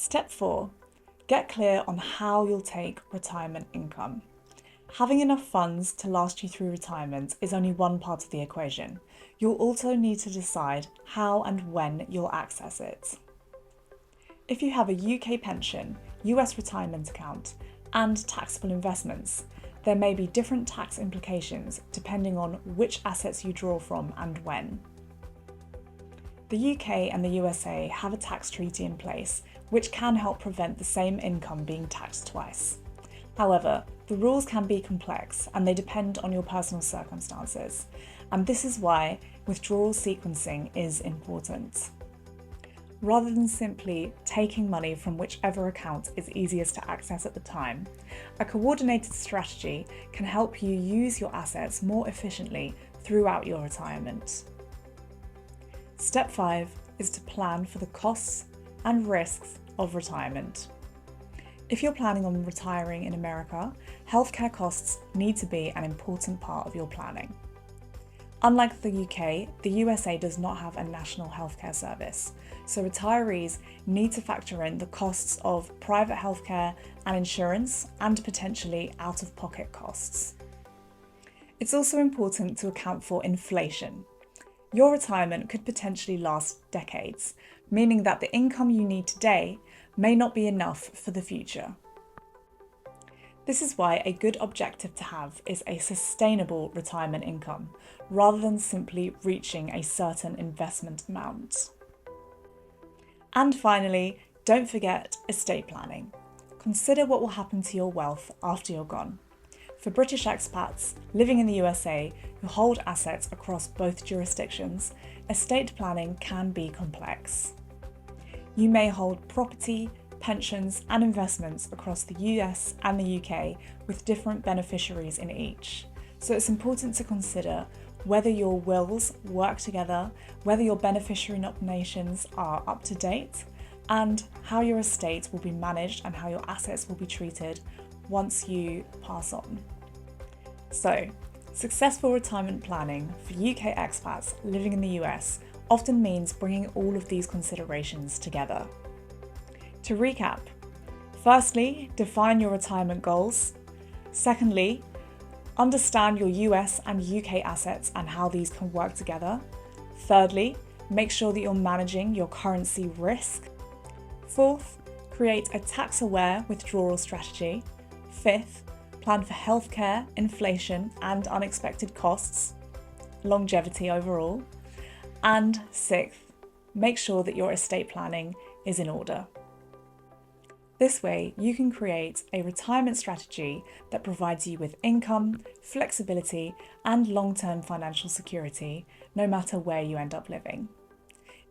Step 4. Get clear on how you'll take retirement income. Having enough funds to last you through retirement is only one part of the equation. You'll also need to decide how and when you'll access it. If you have a UK pension, US retirement account, and taxable investments, there may be different tax implications depending on which assets you draw from and when. The UK and the USA have a tax treaty in place which can help prevent the same income being taxed twice. However, the rules can be complex and they depend on your personal circumstances, and this is why withdrawal sequencing is important. Rather than simply taking money from whichever account is easiest to access at the time, a coordinated strategy can help you use your assets more efficiently throughout your retirement. Step 5 is to plan for the costs and risks of retirement. If you're planning on retiring in America, healthcare costs need to be an important part of your planning. Unlike the UK, the USA does not have a national healthcare service, so retirees need to factor in the costs of private healthcare and insurance and potentially out-of-pocket costs. It's also important to account for inflation. Your retirement could potentially last decades, meaning that the income you need today may not be enough for the future. This is why a good objective to have is a sustainable retirement income, rather than simply reaching a certain investment amount. And finally, don't forget estate planning. Consider what will happen to your wealth after you're gone. For British expats living in the USA who hold assets across both jurisdictions, estate planning can be complex. You may hold property, pensions and investments across the US and the UK with different beneficiaries in each. So it's important to consider whether your wills work together, whether your beneficiary nominations are up to date, and how your estate will be managed and how your assets will be treated once you pass on. So, successful retirement planning for UK expats living in the US often means bringing all of these considerations together. To recap, firstly, define your retirement goals. Secondly, understand your US and UK assets and how these can work together. Thirdly, make sure that you're managing your currency risk. Fourth, create a tax-aware withdrawal strategy. Fifth, plan for healthcare, inflation, and unexpected costs, longevity overall. And sixth, make sure that your estate planning is in order. This way, you can create a retirement strategy that provides you with income, flexibility, and long-term financial security, no matter where you end up living.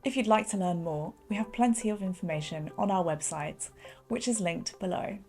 If you'd like to learn more, we have plenty of information on our website, which is linked below.